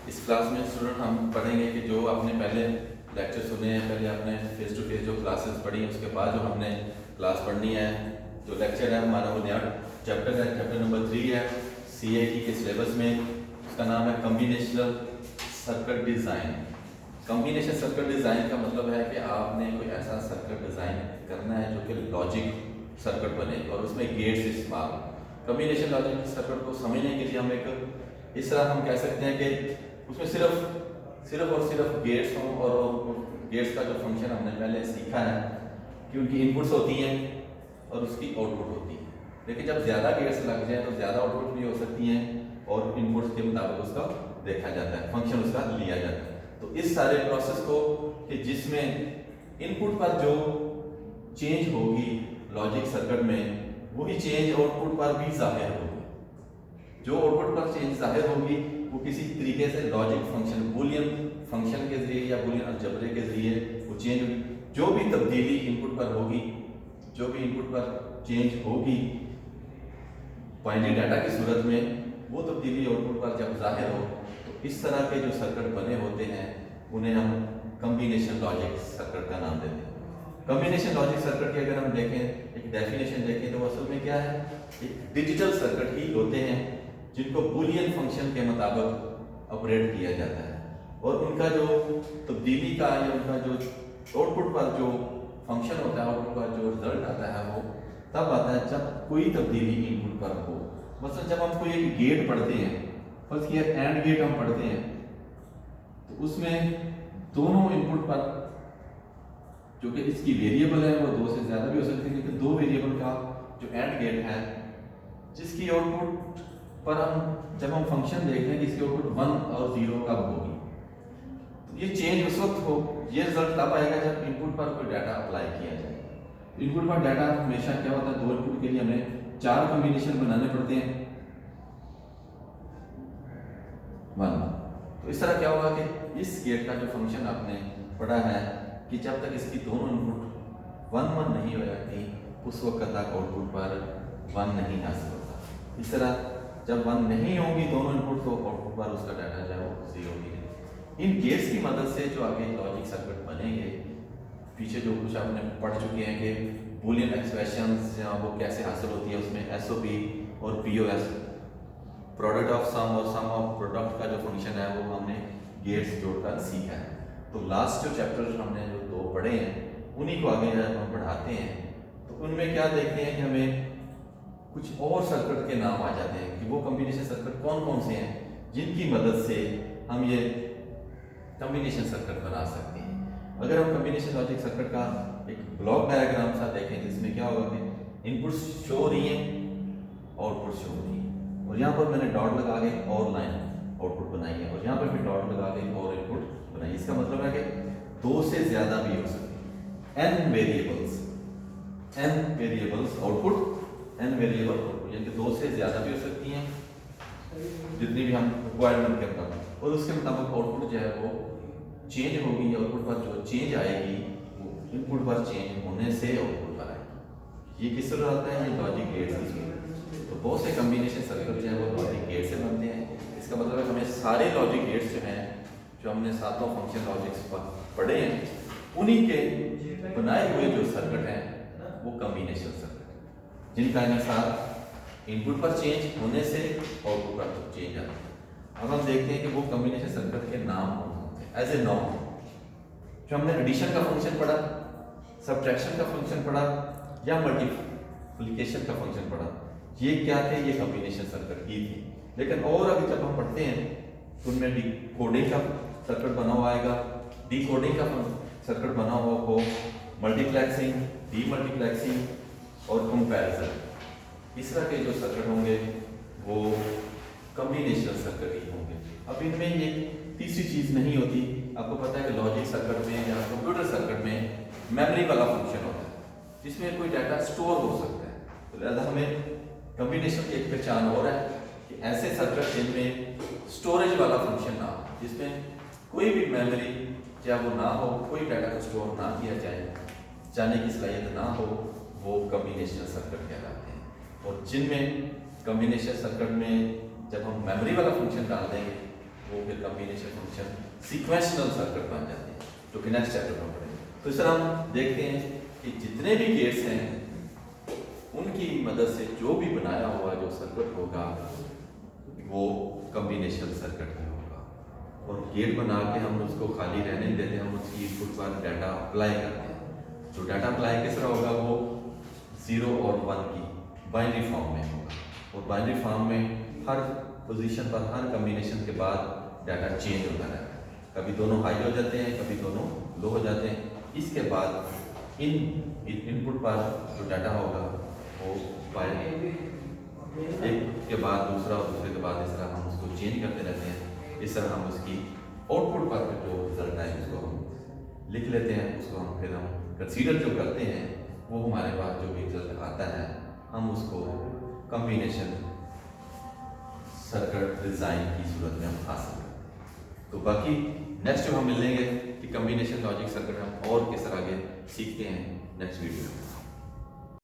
इस क्लास में स्टूडेंट हम पढ़ेंगे कि जो आपने पहले लेक्चर सुने हैं, पहले आपने फेस टू फेस जो क्लासेस पढ़ी हैं, उसके बाद जो हमने क्लास पढ़नी है, जो लेक्चर है हमारा वो नया चैप्टर है, चैप्टर नंबर 3 है CIT के सिलेबस में। उसका नाम है combinational circuit design. Combination circuit design का मतलब है कि आपने कोई ऐसा सर्किट डिज़ाइन करना है जो कि लॉजिक सर्किट बने और उसमें गेट्स इस्तेमाल। कम्बिनेशन लॉजिक सर्किट को समझने के लिए हम एक इस तरह हम कह सकते हैं कि उसमें सिर्फ और सिर्फ गेट्स हों और गेट्स का जो फंक्शन हमने पहले सीखा है कि उनकी इनपुट्स होती हैं और उसकी आउटपुट होती है। लेकिन जब ज़्यादा गेट्स लग जाए तो ज़्यादा आउटपुट भी हो सकती हैं और इनपुट्स के मुताबिक उसका देखा जाता है, फंक्शन उसका लिया जाता है। तो इस सारे प्रोसेस को कि जिसमें इनपुट पर जो चेंज होगी लॉजिक सर्किट में, वही चेंज आउटपुट पर भी जाहिर होगी। जो आउटपुट पर चेंज जाहिर होगी वो किसी तरीके से लॉजिक फंक्शन, बूलियन फंक्शन के जरिए या बूलियन अलजेब्रे के जरिए वो चेंज होगी। जो भी तब्दीली इनपुट पर होगी, जो भी इनपुट पर चेंज होगी बाइनरी डाटा की सूरत में, वो तब्दीली आउटपुट पर जब जाहिर हो तो इस तरह के जो सर्किट बने होते हैं उन्हें हम कम्बिनेशन लॉजिक सर्किट का नाम देते हैं। कम्बिनेशन लॉजिक सर्किट की अगर हम देखें, एक डेफिनेशन देखें तो असल में क्या है, एक डिजिटल सर्किट ही होते हैं जिनको बूलियन फंक्शन के मुताबिक ऑपरेट किया जाता है और उनका जो तब्दीली का या उनका जो आउटपुट पर जो फंक्शन होता है, आउटपुट पर जो रिजल्ट आता है वो तब आता है जब कोई तब्दीली इनपुट पर हो। मतलब जब हम कोई एक गेट पढ़ते हैं, फर्स्ट किया एंड गेट हम पढ़ते हैं, तो उसमें दोनों इनपुट पर जो कि इसकी वेरिएबल है वो दो से ज़्यादा भी हो सकती है, लेकिन दो वेरिएबल का जो एंड गेट है जिसकी आउटपुट पर हम जब हम फंक्शन देखते हैं कि इसकी आउटपुट 1 और 0 कब होगी, तो ये चेंज उस वक्त हो, ये रिजल्ट तब आएगा जब इनपुट पर कोई डाटा अप्लाई किया जाए। इनपुट पर डाटा हमेशा क्या होता है, दो इनपुट के लिए हमें 4 कॉम्बिनेशन बनाने पड़ते हैं 1। तो इस तरह क्या होगा कि इस गेट का जो फंक्शन आपने पढ़ा है कि जब तक इसकी दोनों इनपुट 1 नहीं हो जाती उस वक्त तक आउटपुट पर 1 नहीं हासिल होता। इस तरह जब 1 नहीं होंगी दोनों इनपुट तो आउटपुट पर उसका डाटा जो है वो 0 ही है। इन गेट्स की मदद से जो आगे लॉजिक सर्किट बनेंगे, पीछे जो कुछ आपने पढ़ चुके हैं कि बूलियन एक्सप्रेशंस या वो कैसे हासिल होती है, उसमें SOP और POS, प्रोडक्ट ऑफ सम और सम ऑफ प्रोडक्ट का जो फंक्शन है वो हमने गेट्स जोड़कर सीखा है। तो लास्ट जो चैप्टर हमने जो 2 पढ़े हैं उन्हीं को आगे हम बढ़ाते हैं, तो उनमें क्या देखते हैं कि हमें कुछ और सर्किट के नाम आ जाते हैं कि वो कम्बिनेशन सर्किट कौन कौन से हैं जिनकी मदद से हम ये कम्बिनेशन सर्किट बना सकते हैं। अगर हम कम्बिनेशन लॉजिक सर्किट का एक ब्लॉक डायग्राम सा देखें जिसमें क्या होगा कि इनपुट्स शो हो रही हैं, आउटपुट शो हो रही है, और यहाँ पर मैंने डॉट लगा के और लाइन आउटपुट बनाई है और यहाँ पर भी डॉट लगा के और इनपुट बनाई है। इसका मतलब है कि 2 से ज़्यादा भी हो सकती है, n variables output, n variable output, यानी कि 2 से ज़्यादा भी हो सकती हैं जितनी भी हम रिक्वायरमेंट के मुताबिक, और उसके मुताबिक आउटपुट जो है वो चेंज होगी। आउटपुट पर जो चेंज आएगी वो इनपुट पर चेंज होने से आउटपुट पर आएगी। ये किस तरह आता है, ये लॉजिक गेट्स की सूरत। तो बहुत से कम्बिनेशन सर्किट जो है वो लॉजिक गेट से बनते हैं। इसका मतलब है हमें सारे लॉजिक गेट्स जो हैं, जो हमने सातों फंक्शन लॉजिक्स पढ़े हैं, उन्हीं के बनाए हुए जो सर्किट हैं वो कम्बिनेशन सर्किट, जिनका अनुसार इनपुट पर चेंज होने से आउटपुट पर चेंज आता है। अब हम देखते हैं कि वो कम्बिनेशन सर्किट के नाम होते हैं एज ए नॉर्म। जो हमने एडिशन का फंक्शन पढ़ा, सब्ट्रैक्शन का फंक्शन पढ़ा या मल्टीप्लिकेशन का फंक्शन पढ़ा, ये क्या थे, ये कम्बिनेशन सर्किट ही थे। लेकिन और अभी जब हम पढ़ते हैं तो उनमें डिकोडिंग का सर्किट बना हुआ आएगा, डिकोडिंग का सर्किट बना हुआ हो, मल्टीप्लेक्सिंग, डीमल्टीप्लेक्सिंग और कंपैरिजन। इस तरह के जो सर्किट होंगे वो कम्बिनेशनल सर्किट ही होंगे। अब इनमें ये तीसरी चीज़ नहीं होती। आपको पता है कि लॉजिक सर्किट में या कंप्यूटर सर्किट में मेमोरी वाला फंक्शन होता है जिसमें कोई डाटा स्टोर हो सकता है। तो लिहाजा हमें कम्बिनेशन की एक पहचान और है कि ऐसे सर्किट जिनमें स्टोरेज वाला फंक्शन ना हो, जिसमें कोई भी मेमोरी या वो ना हो, कोई डाटा को स्टोर ना किया जाने की सलाहियत ना हो, वो कम्बिनेशनल सर्किट कहलाते हैं। और जिनमें कम्बिनेशन सर्किट में जब हम मेमोरी वाला फंक्शन डाल देंगे वो फिर कम्बिनेशन फंक्शन सीक्वेंशियल सर्किट बन जाते हैं, जो कि नेक्स्ट चैप्टर में पढ़ेंगे। तो इस तरह हम देखते हैं कि जितने भी गेट्स हैं उनकी मदद से जो भी बनाया हुआ जो सर्किट होगा वो कम्बिनेशनल सर्किट में होगा, और गेट बना के हम उसको खाली रहने नहीं देते, हम उसकी इनपुट पर डाटा अप्लाई करते हैं। जो डाटा अप्लाई किस तरह होगा, वो 0 और 1 की बाइनरी फॉर्म में होगा, और बाइनरी फॉर्म में हर पोजीशन पर हर कम्बिनेशन के बाद डाटा चेंज होता रहता है, कभी दोनों हाई हो जाते हैं, कभी दोनों लो हो जाते हैं। इसके बाद इनपुट पर जो डाटा होगा वो एक के बाद दूसरा और दूसरे के बाद इस तरह हम उसको चेंज करते रहते हैं। इस तरह हम उसकी आउटपुट पर जो रिजल्ट है उसको हम लिख लेते हैं, उसको हम फिर हम कंसीडर जो करते हैं वो हमारे पास जो भी रिजल्ट आता है हम उसको कम्बिनेशन सर्किट डिज़ाइन की सूरत में हम हासिल करते हैं। तो बाकी नेक्स्ट जो हम मिलेंगे कि कम्बिनेशन लॉजिक सर्किट हम और किस तरह के सीखते हैं नेक्स्ट वीडियो में।